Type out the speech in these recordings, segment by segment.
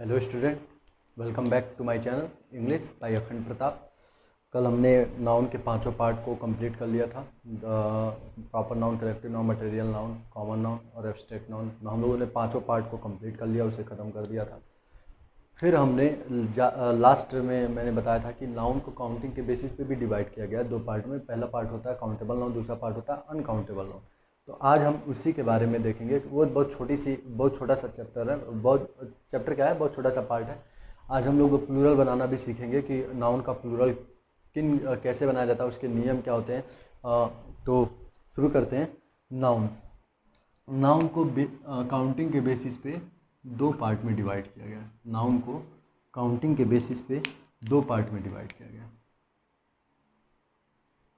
Hello student, welcome back to my channel English by Akhand Pratap. कल हमने noun के पांचों पार्ट को कंप्लीट कर लिया था। Proper noun, collective noun, material noun, common noun और एब्स्ट्रैक्ट नाउन। हम लोगों ने पांचों पार्ट को कंप्लीट कर लिया, उसे ख़त्म कर दिया था। फिर हमने लास्ट में मैंने बताया था कि नाउन को काउंटिंग के बेसिस पे भी डिवाइड किया गया है दो पार्ट में। पहला पार्ट होता है काउंटेबल नाउन, दूसरा पार्ट होता है अनकाउंटेबल नाउन। तो आज हम उसी के बारे में देखेंगे। वो बहुत छोटा सा चैप्टर है। चैप्टर क्या है, बहुत छोटा सा पार्ट है। आज हम लोग प्लूरल बनाना भी सीखेंगे कि नाउन का प्लूरल कैसे बनाया जाता है, उसके नियम क्या होते हैं। तो शुरू करते हैं। नाउन को काउंटिंग के बेसिस पे दो पार्ट में डिवाइड किया गया। नाउन को काउंटिंग के बेसिस पे दो पार्ट में डिवाइड किया गया।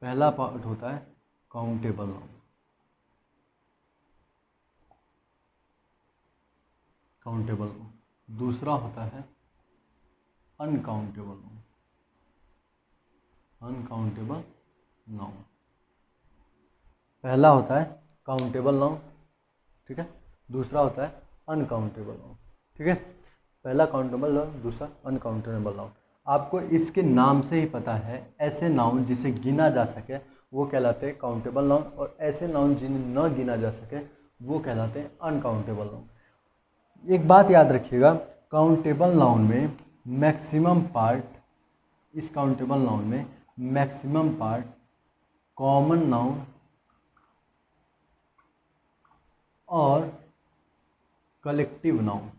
पहला पार्ट होता है काउंटेबल नाउन, काउंटेबल नाउन। दूसरा होता है अनकाउंटेबल नाउन, अनकाउंटेबल नाउन। पहला होता है काउंटेबल नाउन, ठीक है। दूसरा होता है अनकाउंटेबल नाउन, ठीक है। पहला काउंटेबल नाउन, दूसरा अनकाउंटेबल नाउन। आपको इसके नाम से ही पता है, ऐसे नाउन जिसे गिना जा सके वो कहलाते हैं काउंटेबल नाउन, और ऐसे नाउन जिन्हें न गिना जा सके वो कहलाते हैं अनकाउंटेबल नाउन। एक बात याद रखिएगा, काउंटेबल नाउन में मैक्सिमम पार्ट, इस काउंटेबल नाउन में मैक्सिमम पार्ट कॉमन नाउन और collective noun,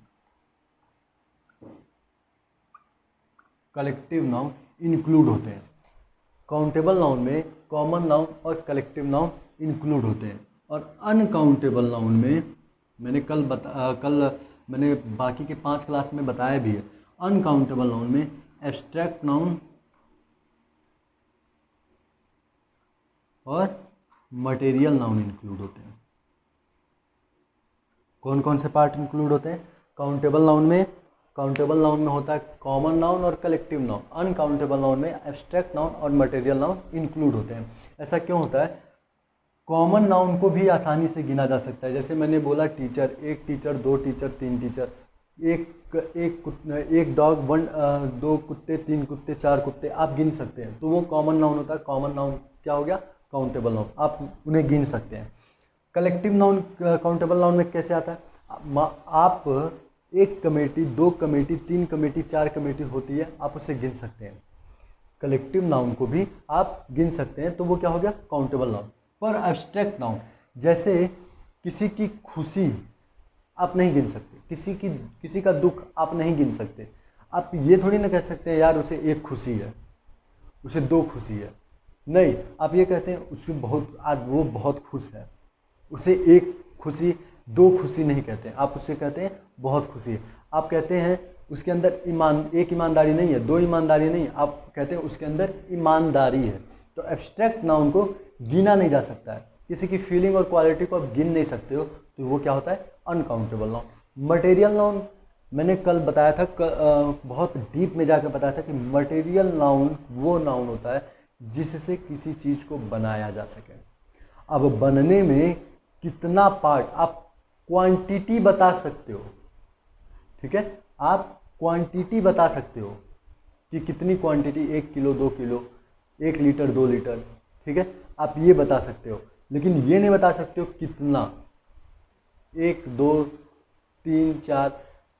collective noun include होते हैं। काउंटेबल नाउन में कॉमन नाउन और कलेक्टिव नाउन इंक्लूड होते हैं। और अनकाउंटेबल नाउन में मैंने मैंने बाकी के 5 क्लास में बताया भी है। अनकाउंटेबल नाउन में एब्स्ट्रैक्ट नाउन और मटेरियल नाउन इंक्लूड होते हैं। कौन कौन से पार्ट इंक्लूड होते हैं? काउंटेबल नाउन में होता है कॉमन नाउन और कलेक्टिव नाउन। अनकाउंटेबल नाउन में एब्स्ट्रैक्ट नाउन और मटेरियल नाउन इंक्लूड होते हैं। ऐसा क्यों होता है? कॉमन नाउन को भी आसानी से गिना जा सकता है। जैसे मैंने बोला टीचर, एक टीचर, दो टीचर, तीन टीचर, एक डॉग, दो कुत्ते, तीन कुत्ते, चार कुत्ते, आप गिन सकते हैं। तो वो कॉमन नाउन होता है। कॉमन नाउन क्या हो गया? काउंटेबल नाउन, आप उन्हें गिन सकते हैं। कलेक्टिव नाउन काउंटेबल नाउन में कैसे आता है? आप एक कमेटी, दो कमेटी, तीन कमेटी, चार कमेटी होती है, आप उसे गिन सकते हैं। कलेक्टिव नाउन को भी आप गिन सकते हैं, तो वो क्या हो गया? Countable noun. पर एब्स्ट्रैक्ट नाउन, जैसे किसी की खुशी आप नहीं गिन सकते, किसी का दुख आप नहीं गिन सकते। आप ये थोड़ी ना कह सकते हैं यार उसे एक खुशी है, उसे दो खुशी है। नहीं, आप ये कहते हैं उसे आज वो बहुत खुश है। उसे एक खुशी, दो खुशी नहीं कहते हैं, आप उसे कहते हैं बहुत खुशी है। आप कहते हैं उसके अंदर एक ईमानदारी नहीं है, दो ईमानदारी नहीं है, आप कहते हैं उसके अंदर ईमानदारी है। तो एब्स्ट्रैक्ट नाउन को गिना नहीं जा सकता है। किसी की फीलिंग और क्वालिटी को आप गिन नहीं सकते हो, तो वो क्या होता है? Uncountable noun. मटेरियल नाउन मैंने कल बताया था, बहुत डीप में जाकर बताया था कि मटेरियल नाउन वो नाउन होता है जिससे किसी चीज़ को बनाया जा सके। अब बनने में कितना पार्ट, आप क्वांटिटी बता सकते हो, ठीक है। आप क्वांटिटी बता सकते हो कि कितनी quantity, 1 kilo, 2 kilo, 1 litre, 2 litre, ठीक है। आप ये बता सकते हो, लेकिन ये नहीं बता सकते हो कितना। 1, 2, 3, 4,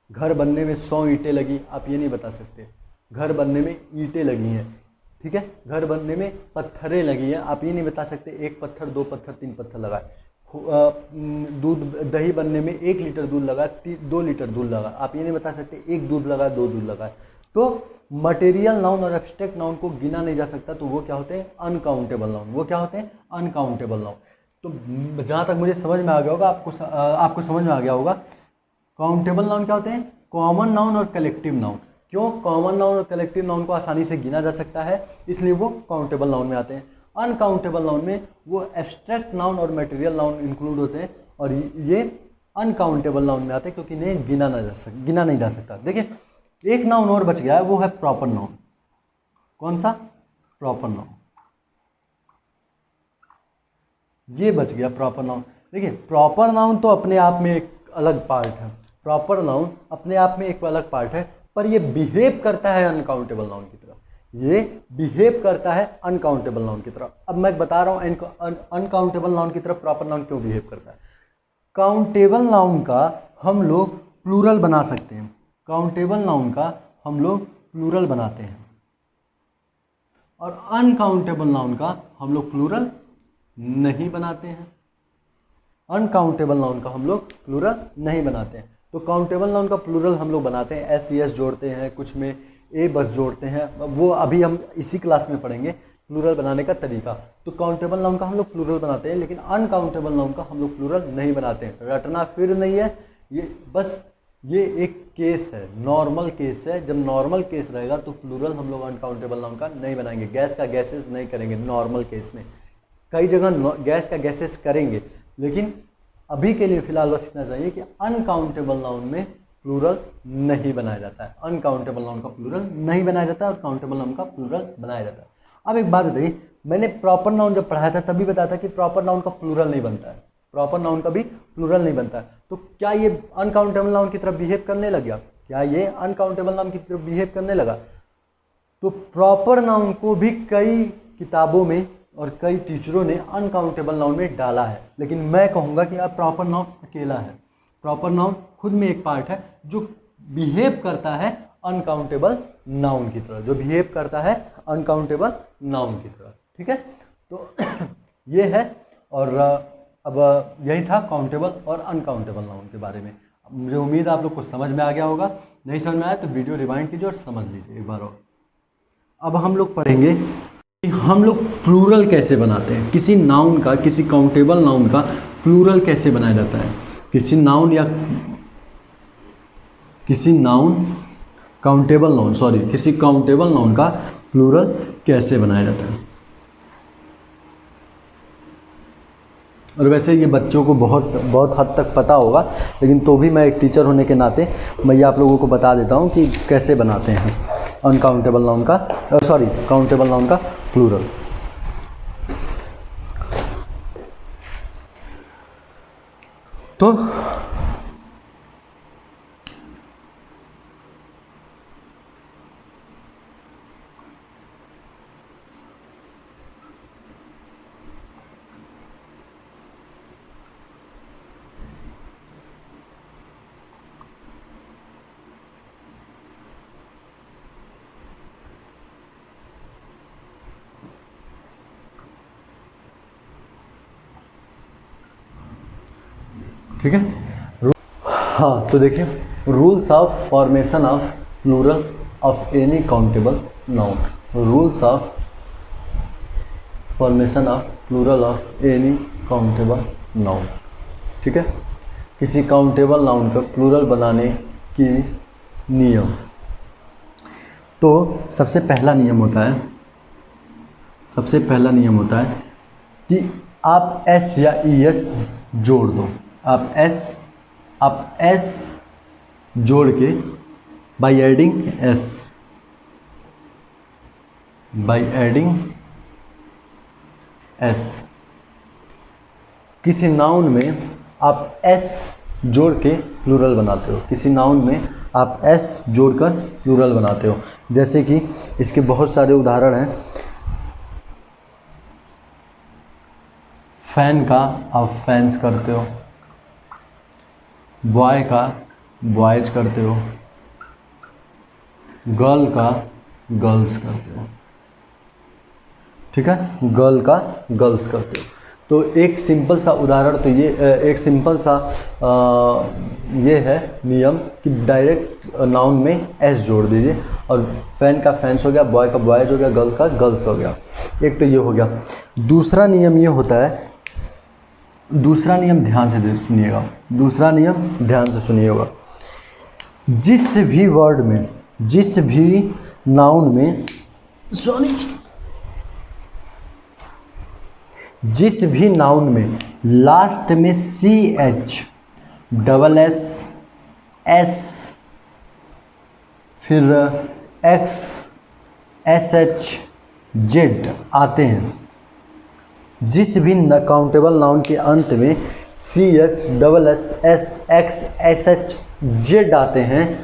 घर बनने में 100 ईंटें लगी, आप ये नहीं बता सकते। घर बनने में ईंटें लगी हैं, ठीक है। घर बनने में पत्थरें लगी हैं, आप ये नहीं बता सकते 1 पत्थर, 2 पत्थर, 3 पत्थर लगाए। दही बनने में 1 लीटर दूध लगा, 2 लीटर दूध लगा, आप ये नहीं बता सकते 1 दूध लगा, 2 दूध लगा। तो मटेरियल नाउन और एब्स्ट्रैक्ट नाउन को गिना नहीं जा सकता, तो वो क्या होते हैं? Uncountable noun. वो क्या होते हैं? Uncountable noun. तो जहाँ तक मुझे समझ में आ गया होगा, आपको समझ में आ गया होगा काउंटेबल नाउन क्या होते हैं? कॉमन नाउन और कलेक्टिव नाउन। क्यों? कॉमन नाउन और कलेक्टिव नाउन को आसानी से गिना जा सकता है, इसलिए वो काउंटेबल नाउन में आते हैं। अनकाउंटेबल नाउन में वो एब्स्ट्रैक्ट नाउन और मटेरियल नाउन इंक्लूड होते हैं, और ये अनकाउंटेबल नाउन में आते हैं क्योंकि इन्हें गिना नहीं जा सकता। देखिए, एक नाउन और बच गया है, वो है प्रॉपर नाउन। कौन सा? Proper noun. ये बच गया प्रॉपर नाउन। देखिए, प्रॉपर नाउन तो अपने आप में एक अलग पार्ट है। प्रॉपर नाउन अपने आप में एक अलग पार्ट है, पर ये बिहेव करता है अनकाउंटेबल नाउन की तरह, ये बिहेव करता है अनकाउंटेबल नाउन की तरह। अब मैं बता रहा हूँ अनकाउंटेबल नाउन की तरफ प्रॉपर नाउन क्यों बिहेव करता है। काउंटेबल नाउन का हम लोग प्लूरल बना सकते हैं, काउंटेबल नाउन का हम लोग प्लूरल बनाते हैं, और अनकाउंटेबल नाउन का हम लोग प्लूरल नहीं बनाते हैं। अनकाउंटेबल नाउन का हम लोग प्लूरल नहीं बनाते हैं। तो काउंटेबल नाउन का प्लूरल हम लोग बनाते हैं, एस सी एस जोड़ते हैं, कुछ में ए बस जोड़ते हैं, वो अभी हम इसी क्लास में पढ़ेंगे प्लूरल बनाने का तरीका। तो काउंटेबल नाउन का हम लोग प्लूरल बनाते हैं, लेकिन अनकाउंटेबल नाउन का हम लोग प्लूरल नहीं बनाते हैं। रटना फिर नहीं है, ये बस ये एक केस है, नॉर्मल केस है। जब नॉर्मल केस रहेगा तो प्लूरल हम लोग अनकाउंटेबल नाउन का नहीं बनाएंगे, गैस का गैसेस नहीं करेंगे नॉर्मल केस में। कई जगह गैस का गैसेस करेंगे, लेकिन अभी के लिए फिलहाल बस इतना चाहिए कि अनकाउंटेबल नाउन में प्लूरल नहीं बनाया जाता है, अनकाउंटेबल नाउन का प्लूरल नहीं बनाया जाता है और काउंटेबल नाउन का प्लूरल बनाया जाता है। अब एक बात बताइए, मैंने प्रॉपर नाउन जब पढ़ाया था तभी बताया था कि प्रॉपर नाउन का प्लूरल नहीं बनता है, प्रॉपर नाउन का भी प्लूरल नहीं बनता है। तो क्या ये अनकाउंटेबल नाउन की तरफ बिहेव करने लग गया? क्या ये अनकाउंटेबल नाउन की तरफ बिहेव करने लगा? तो प्रॉपर नाउन को भी कई किताबों में और कई टीचरों ने अनकाउंटेबल नाउन में डाला है, लेकिन मैं कहूँगा कि अब प्रॉपर नाउन अकेला है। प्रॉपर नाउन खुद में एक पार्ट है जो बिहेव करता है अनकाउंटेबल नाउन की तरह, जो बिहेव करता है अनकाउंटेबल नाउन की तरह। ठीक है, तो ये है। और अब यही था काउंटेबल और अनकाउंटेबल नाउन के बारे में। मुझे उम्मीद है आप लोग को समझ में आ गया होगा। नहीं समझ में आया तो वीडियो रिवाइंड कीजिए और समझ लीजिए एक बार और। अब हम लोग पढ़ेंगे कि हम लोग प्लूरल कैसे बनाते हैं, किसी नाउन का, किसी काउंटेबल नाउन का प्लूरल कैसे बनाया जाता है। किसी नाउन या किसी नाउन काउंटेबल नाउन किसी काउंटेबल नाउन का प्लूरल कैसे बनाया जाता है। और वैसे ये बच्चों को बहुत हद तक पता होगा, लेकिन तो भी मैं एक टीचर होने के नाते मैं ये आप लोगों को बता देता हूँ कि कैसे बनाते हैं अनकाउंटेबल नाउन का काउंटेबल नाउन का प्लूरल। तो ठीक है, हाँ तो देखिए, rules of formation of plural of any countable noun. Rules of formation of plural of any countable noun. ठीक है, किसी काउंटेबल नाउन का प्लूरल बनाने की नियम। तो सबसे पहला नियम होता है कि आप एस या ई एस जोड़ दो। आप एस जोड़ के बाई एडिंग एस किसी नाउन में आप एस जोड़ के प्लूरल बनाते हो, किसी नाउन में आप एस जोड़कर प्लूरल बनाते हो। जैसे कि इसके बहुत सारे उदाहरण हैं। फैन का आप फैंस करते हो, बॉय का बॉयज करते हो, गर्ल का गर्ल्स करते हो। ठीक है, गर्ल का गर्ल्स करते हो। तो एक सिंपल सा उदाहरण तो ये एक सिंपल सा ये है नियम कि डायरेक्ट नाउन में एस जोड़ दीजिए, और फैन का फैंस हो गया, बॉय का बॉयज हो गया, गर्ल्स का गर्ल्स हो गया। एक तो ये हो गया। दूसरा नियम ये होता है, दूसरा नियम ध्यान से सुनिएगा। जिस भी वर्ड में, जिस भी नाउन में, जिस भी नाउन में लास्ट में C H double S S फिर एक्स एस एच जेड आते हैं, जिस भी काउंटेबल नाउन के अंत में C H double S S X S H Z आते हैं,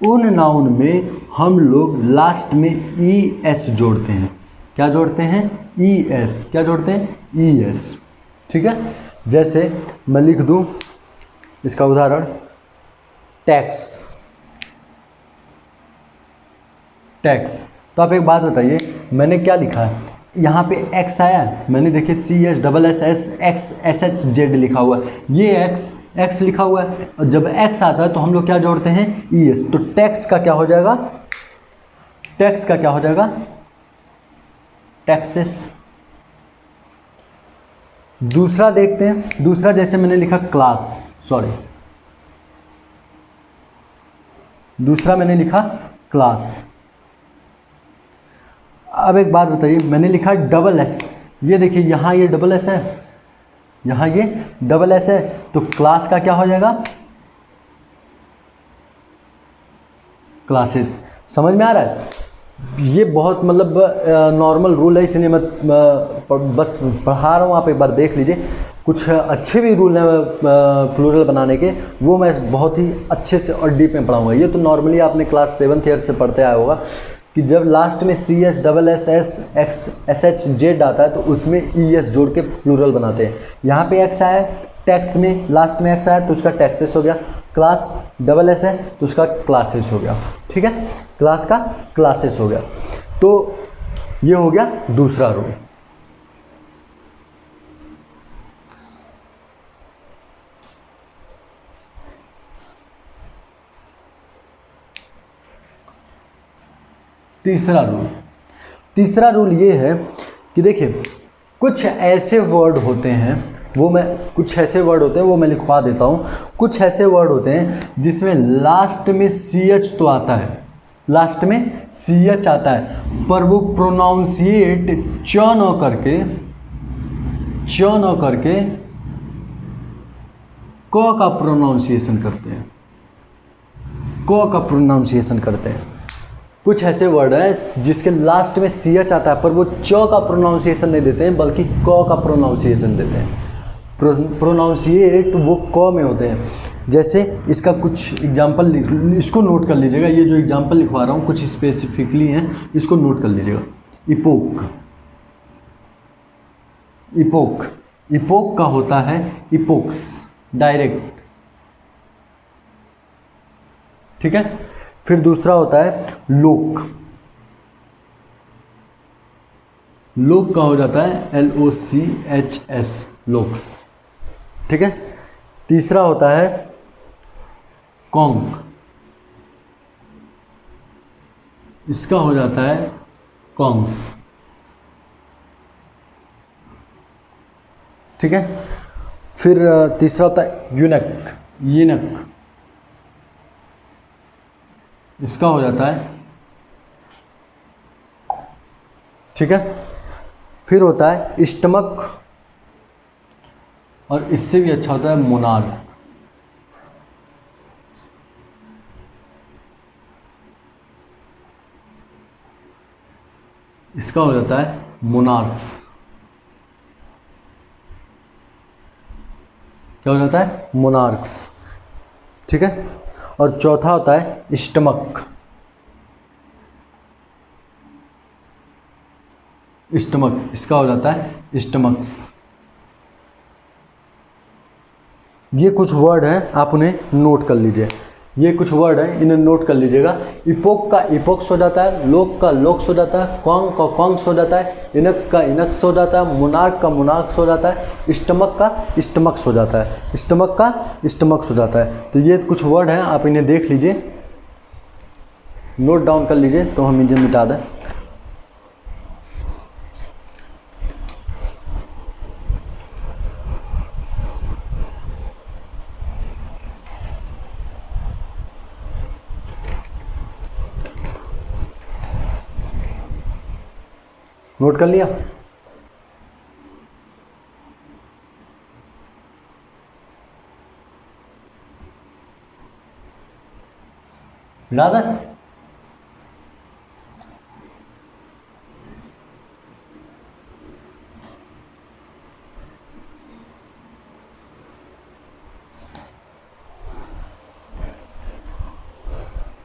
उन नाउन में हम लोग लास्ट में ई एस जोड़ते हैं। क्या जोड़ते हैं? ई एस। क्या जोड़ते हैं? E S. ठीक है, जैसे मैं लिख दूं इसका उदाहरण, टैक्स। टैक्स। तो आप एक बात बताइए, मैंने क्या लिखा है यहाँ पे? एक्स आया है, मैंने देखिए C H double S S X S H Z लिखा हुआ है, ये एक्स लिखा हुआ है, और जब एक्स आता है तो हम लोग क्या जोड़ते हैं? ई एस। तो टैक्स का क्या हो जाएगा? टैक्स का क्या हो जाएगा? टैक्सेस। दूसरा देखते हैं, दूसरा जैसे मैंने लिखा क्लास, सॉरी, दूसरा मैंने लिखा क्लास। अब एक बात बताइए, मैंने लिखा डबल एस, ये देखिए यहाँ ये डबल एस है, यहाँ ये डबल एस है, तो क्लास का क्या हो जाएगा? क्लासेस। समझ में आ रहा है? ये बहुत मतलब नॉर्मल रूल है, इसलिए मैं बस पढ़ा रहा हूँ, आप एक बार देख लीजिए। कुछ अच्छे भी रूल हैं प्लूरल बनाने के, वो मैं बहुत ही अच्छे से और डीप में पढ़ाऊँगा। ये तो नॉर्मली आपने क्लास 7th ईयर से पढ़ते आया होगा कि जब लास्ट में C H double S S X S H Z आता है तो उसमें ई एस जोड़ के प्लूरल बनाते हैं। यहाँ पे एक्स आया है, टैक्स में लास्ट में एक्स आया तो उसका टैक्सेस हो गया, क्लास डबल एस है तो उसका क्लासेस हो गया। ठीक है, क्लास का क्लासेस हो गया। तो ये हो गया दूसरा रूल। तीसरा रूल ये है कि देखिए कुछ ऐसे वर्ड होते हैं, वो मैं लिखवा देता हूँ। कुछ ऐसे वर्ड होते हैं जिसमें लास्ट में सी एच तो आता है, लास्ट में सी एच आता है, पर वो प्रोनाउंसिएट च न करके क का प्रोनाउंसिएशन करते हैं। कुछ ऐसे वर्ड हैं जिसके लास्ट में सी एच आता है पर वो च का प्रोनाउंसिएशन नहीं देते हैं बल्कि क का प्रोनाउंसिएशन देते हैं। प्रोनाउंसिएट वो क में होते हैं। जैसे इसका कुछ एग्जाम्पल, इसको नोट कर लीजिएगा, ये जो एग्जाम्पल लिखवा रहा हूँ कुछ स्पेसिफिकली हैं, इसको नोट कर लीजिएगा। इपोक का होता है इपोक्स डायरेक्ट। ठीक है, फिर दूसरा होता है लोक का हो जाता है LOCHS लोक्स। ठीक है, तीसरा होता है कॉन्क, इसका हो जाता है कॉन्ग्स। ठीक है, फिर तीसरा होता है यूनक, इसका हो जाता है। ठीक है, फिर होता है स्टमक, और इससे भी अच्छा होता है मोनार्क। इसका हो जाता है मोनार्क्स। क्या हो जाता है? मोनार्क्स। ठीक है, और चौथा होता है स्टमक। इसका हो जाता है स्टमक्स। ये कुछ वर्ड हैं, आप उन्हें नोट कर लीजिए। ये कुछ वर्ड हैं, इन्हें नोट कर लीजिएगा। इपोक का इपोक्स हो जाता है, लोक का लोक्स हो जाता है, कॉन्ग का कॉन्ग्स हो जाता है, इनक का इनक्स हो जाता है, मोनार्क का मोनार्क्स हो जाता है, स्टमक का स्टमक्स हो जाता है, स्टमक का स्टमक्स हो जाता है। तो ये कुछ वर्ड हैं, आप इन्हें देख लीजिए, नोट डाउन कर लीजिए तो हम इन्हें मिटा दें। नोट कर लिया? याद है?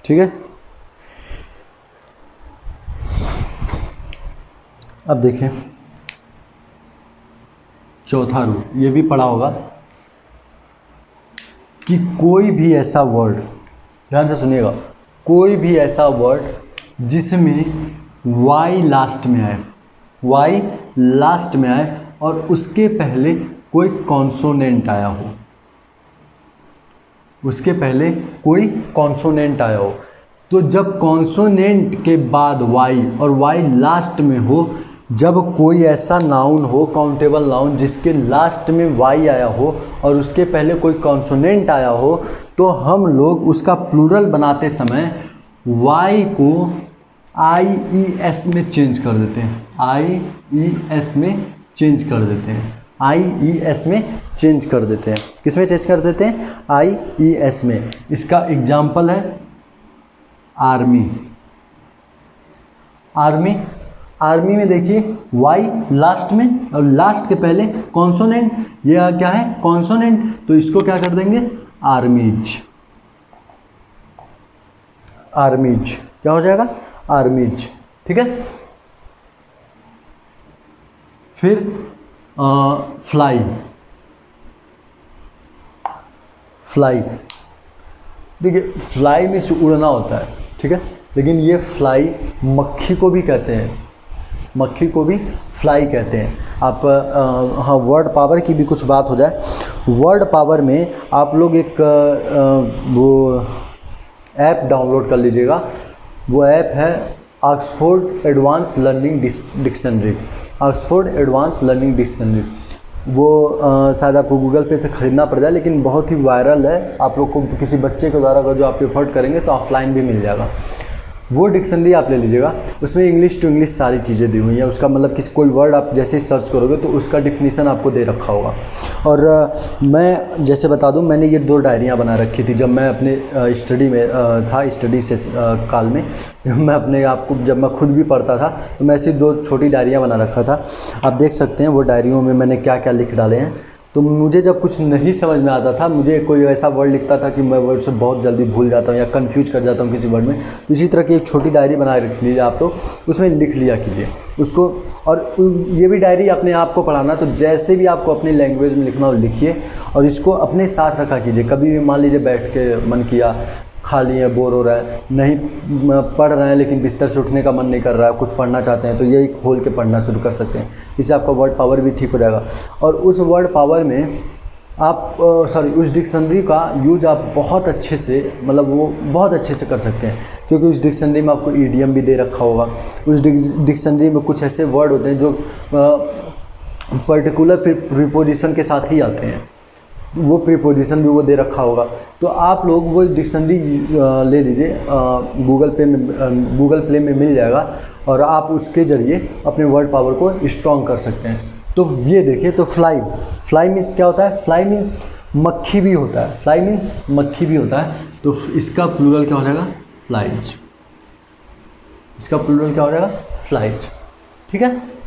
ठीक है। अब देखिए चौथा रूल, ये भी पढ़ा होगा कि कोई भी ऐसा वर्ड, ध्यान से सुनिएगा, कोई भी ऐसा वर्ड जिसमें वाई लास्ट में आए, वाई लास्ट में आए और उसके पहले कोई कॉन्सोनेंट आया हो, उसके पहले कोई कॉन्सोनेंट आया हो, तो जब कॉन्सोनेंट के बाद वाई और वाई लास्ट में हो, जब कोई ऐसा नाउन हो, काउंटेबल नाउन, जिसके लास्ट में वाई आया हो और उसके पहले कोई कॉन्सोनेंट आया हो, तो हम लोग उसका प्लूरल बनाते समय वाई को IES में चेंज कर देते हैं, IES में चेंज कर देते हैं, IES में चेंज कर देते हैं। किस में चेंज कर देते हैं? IES में। इसका एग्जाम्पल है आर्मी। आर्मी, आर्मी में देखिए वाई लास्ट में और लास्ट के पहले कॉन्सोनेंट, ये क्या है? कॉन्सोनेंट, तो इसको क्या कर देंगे? आर्मीज। आर्मीज क्या हो जाएगा? आर्मीज, ठीक है। फिर फ्लाई, फ्लाई, देखिए फ्लाई में से उड़ना होता है, ठीक है, लेकिन ये फ्लाई मक्खी को भी कहते हैं, मक्खी को भी फ्लाई कहते हैं। आप हाँ, वर्ड पावर की भी कुछ बात हो जाए। वर्ड पावर में आप लोग एक वो ऐप डाउनलोड कर लीजिएगा, वो ऐप है Oxford advance learning dictionary, Oxford advance learning dictionary. वो शायद आपको गूगल पे से ख़रीदना पड़ जाए, लेकिन बहुत ही वायरल है। आप लोग को किसी बच्चे के द्वारा अगर जो आप एफर्ट करेंगे तो ऑफलाइन भी मिल जाएगा। वो डिक्शनरी आप ले लीजिएगा, उसमें इंग्लिश टू इंग्लिश सारी चीज़ें दी हुई हैं। उसका मतलब किसी कोई वर्ड आप जैसे ही सर्च करोगे तो उसका डिफिनीसन आपको दे रखा होगा। और मैं जैसे बता दूं, मैंने ये 2 डायरियां बना रखी थी जब मैं अपने स्टडी में था, स्टडी से काल में मैं अपने आप को, जब मैं खुद भी पढ़ता था तो मैं ऐसी 2 छोटी डायरियाँ बना रखा था। आप देख सकते हैं वो डायरियों में मैंने क्या क्या लिख डाले हैं। तो मुझे जब कुछ नहीं समझ में आता था, मुझे कोई ऐसा वर्ड लिखता था कि मैं वर्ड से बहुत जल्दी भूल जाता हूँ या कंफ्यूज कर जाता हूँ किसी वर्ड में, तो इसी तरह की एक छोटी डायरी बना रख लीजिए आप लोग, उसमें लिख लिया कीजिए उसको। और ये भी डायरी अपने आप को पढ़ाना, तो जैसे भी आपको अपनी लैंग्वेज में लिखना हो लिखिए और इसको अपने साथ रखा कीजिए। कभी भी मान लीजिए बैठ के मन किया, खाली है, बोर हो रहा है, नहीं पढ़ रहे हैं लेकिन बिस्तर से उठने का मन नहीं कर रहा है, कुछ पढ़ना चाहते हैं, तो यही खोल के पढ़ना शुरू कर सकते हैं। इससे आपका वर्ड पावर भी ठीक हो जाएगा। और उस वर्ड पावर में आप उस डिक्शनरी का यूज आप बहुत अच्छे से, मतलब वो बहुत अच्छे से कर सकते हैं, क्योंकि उस डिक्शनरी में आपको ईडियम भी दे रखा होगा। उस डिक्शनरी में कुछ ऐसे वर्ड होते हैं जो पर्टिकुलर प्रीपोजिशन के साथ ही आते हैं, वो प्रीपोजिशन भी वो दे रखा होगा। तो आप लोग वो डिक्शनरी ले लीजिए, गूगल प्ले में मिल जाएगा और आप उसके ज़रिए अपने वर्ड पावर को स्ट्रॉन्ग कर सकते हैं। तो ये देखिए, तो फ्लाई, फ्लाई मीन्स क्या होता है? फ्लाई मीन्स मक्खी भी होता है, फ्लाई मीन्स मक्खी भी होता है। तो इसका प्लूरल क्या हो जाएगा? फ्लाइज। इसका प्लूरल क्या हो जाएगा? फ्लाइज, ठीक है।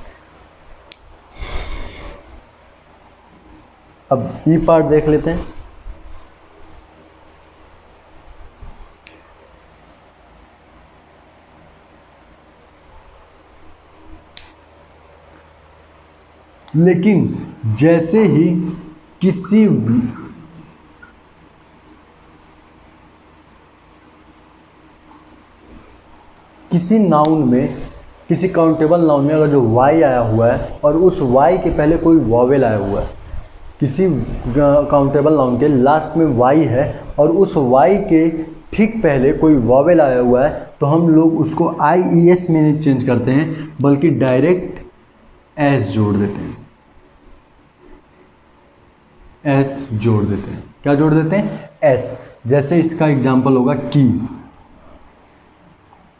अब ई पार्ट देख लेते हैं। लेकिन जैसे ही किसी नाउन में, किसी काउंटेबल नाउन में अगर जो वाई आया हुआ है और उस वाई के पहले कोई वॉवेल आया हुआ है, किसी काउंटेबल नाउन के लास्ट में वाई है और उस वाई के ठीक पहले कोई वॉवेल आया हुआ है, तो हम लोग उसको IES में नहीं चेंज करते हैं, बल्कि डायरेक्ट एस जोड़ देते हैं। एस जोड़ देते हैं। क्या जोड़ देते हैं? एस। जैसे इसका एग्जाम्पल होगा की।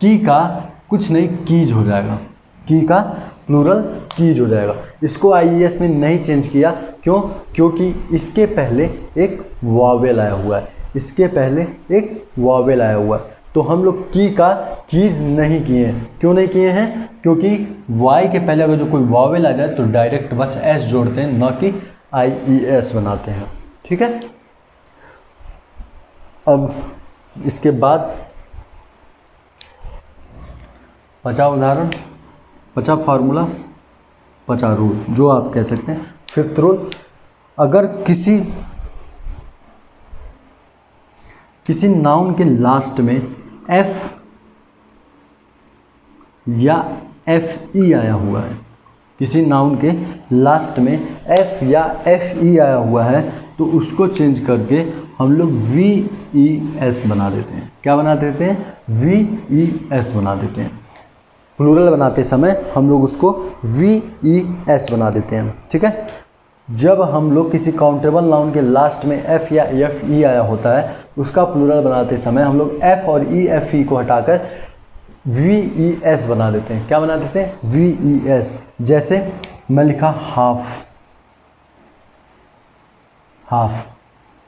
की का कुछ नहीं, कीज हो जाएगा। की का प्लूरल कीज हो जाएगा। इसको IES में नहीं चेंज किया, क्यों? क्योंकि इसके पहले एक वॉवेल आया हुआ है, इसके पहले एक वॉवेल आया हुआ है। तो हम लोग की का कीज नहीं किए हैं। क्यों नहीं किए हैं? क्योंकि वाई के पहले अगर जो कोई वॉवेल आ जाए तो डायरेक्ट बस एस जोड़ते हैं, न कि IES बनाते हैं, ठीक है। अब इसके बाद 50 उदाहरण, 50 फार्मूला, 50 रूल, जो आप कह सकते हैं। 5th रूल, अगर किसी नाउन के लास्ट में एफ या एफ ई आया हुआ है, किसी नाउन के लास्ट में एफ या एफ ई आया हुआ है, तो उसको चेंज करके हम लोग वी ई एस बना देते हैं। क्या बना देते हैं? वी ई एस बना देते हैं। प्लूरल बनाते समय हम लोग उसको वी ई एस बना देते हैं। ठीक है, जब हम लोग किसी काउंटेबल नाउन के लास्ट में एफ या एफ ई आया होता है, उसका प्लूरल बनाते समय हम लोग एफ और ई एफ ई को हटाकर वी ई एस बना देते हैं। क्या बना देते हैं? We E S. जैसे मैं लिखा हाफ, हाफ,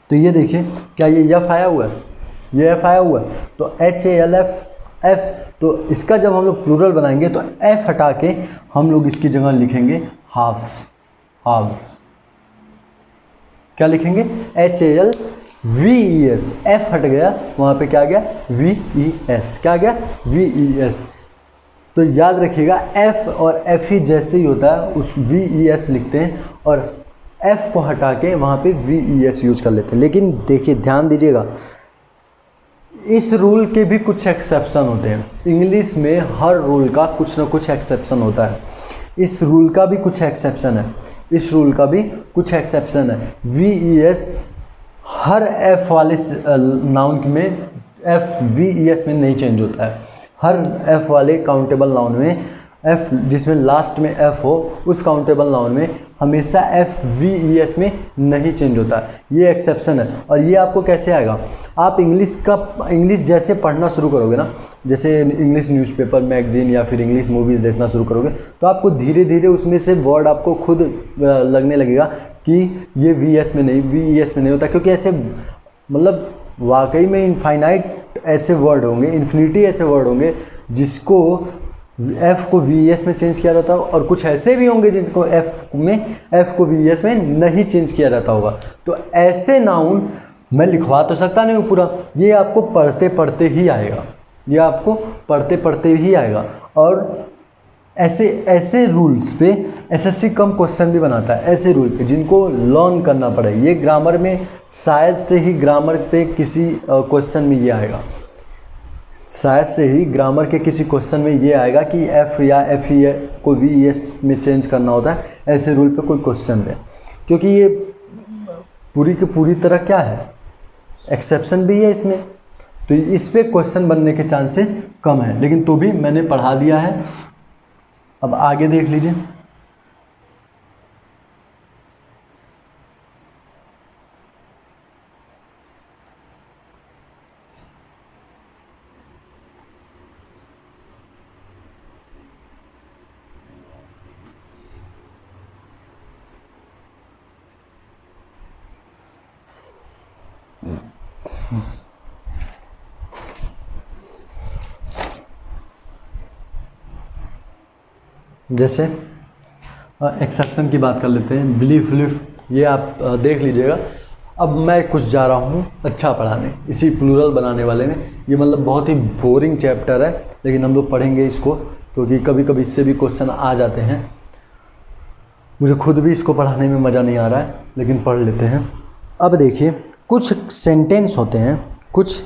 तो ये देखिए क्या ये एफ आया हुआ है, ये एफ आया हुआ है, तो H A L F F, तो इसका जब हम लोग प्लूरल बनाएंगे तो एफ हटा के हम लोग इसकी जगह लिखेंगे हाफ्स, हाफ्स। क्या लिखेंगे? H A L V E S, F हट गया, वहाँ पे क्या आ गया? V E S. क्या आ गया? V E S. तो याद रखिएगा एफ और एफ ही जैसे ही होता है उस वी ई एस लिखते हैं और एफ को हटा के वहाँ पे वी ई एस यूज कर लेते हैं। लेकिन देखिए ध्यान दीजिएगा, इस रूल के भी कुछ एक्सेप्शन होते हैं। इंग्लिश में हर रूल का कुछ ना कुछ एक्सेप्शन होता है। इस रूल का भी कुछ एक्सेप्शन है, इस रूल का भी कुछ एक्सेप्शन है। We E S her F वाले नाउन में एफ वी ई एस में नहीं चेंज होता है। हर एफ वाले काउंटेबल नाउन में एफ जिसमें लास्ट में एफ हो, उस काउंटेबल नाउन में हमेशा एफ वी ई एस में नहीं चेंज होता है। ये एक्सेप्शन है। और ये आपको कैसे आएगा? आप इंग्लिश जैसे पढ़ना शुरू करोगे ना, जैसे इंग्लिश न्यूज़पेपर, मैगजीन या फिर इंग्लिश मूवीज़ देखना शुरू करोगे, तो आपको धीरे धीरे उसमें से वर्ड आपको खुद लगने लगेगा कि ये वी एस में नहीं, वी ई एस में नहीं होता। क्योंकि ऐसे मतलब वाकई में इनफाइनाइट ऐसे वर्ड होंगे, इन्फिनिटी ऐसे वर्ड होंगे जिसको एफ को वी एस में चेंज किया जाता होगा, और कुछ ऐसे भी होंगे जिनको एफ को वी एस में नहीं चेंज किया जाता होगा। तो ऐसे नाउन मैं लिखवा तो सकता नहीं हूँ पूरा, ये आपको पढ़ते पढ़ते ही आएगा, ये आपको पढ़ते पढ़ते ही आएगा। और ऐसे रूल्स पे एसएससी कम क्वेश्चन भी बनाता है, ऐसे रूल पे जिनको लर्न करना पड़े। ये ग्रामर में शायद से ही ग्रामर पे किसी क्वेश्चन में ये आएगा, शायद से ही ग्रामर के किसी क्वेश्चन में ये आएगा कि एफ या एफ ई को वी ई एस में चेंज करना होता है। ऐसे रूल पे कोई क्वेश्चन दे, क्योंकि ये पूरी की पूरी तरह क्या है, एक्सेप्शन भी है इसमें, तो इस पे क्वेश्चन बनने के चांसेस कम है। लेकिन तो भी मैंने पढ़ा दिया है, अब आगे देख लीजिए। जैसे एक्सेप्शन की बात कर लेते हैं, बिलीफ, ये आप देख लीजिएगा। अब मैं कुछ जा रहा हूँ अच्छा पढ़ाने, इसी प्लूरल बनाने वाले में। ये मतलब बहुत ही बोरिंग चैप्टर है, लेकिन हम लोग पढ़ेंगे इसको, क्योंकि कभी कभी इससे भी क्वेश्चन आ जाते हैं। मुझे खुद भी इसको पढ़ाने में मज़ा नहीं आ रहा है, लेकिन पढ़ लेते हैं। अब देखिए कुछ सेंटेंस होते हैं, कुछ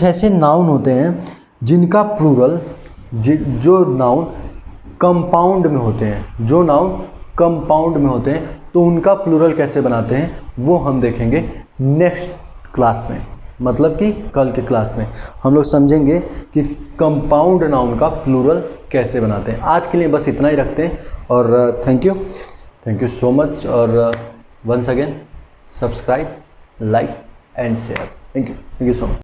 ऐसे नाउन होते हैं जिनका प्लूरल, जो नाउन कंपाउंड में होते हैं, जो नाउन कंपाउंड में होते हैं, तो उनका प्लूरल कैसे बनाते हैं वो हम देखेंगे नेक्स्ट क्लास में। मतलब कि कल के क्लास में हम लोग समझेंगे कि कंपाउंड नाउन का प्लूरल कैसे बनाते हैं। आज के लिए बस इतना ही रखते हैं, और थैंक यू सो मच। और once again subscribe, like and share. Thank you so much.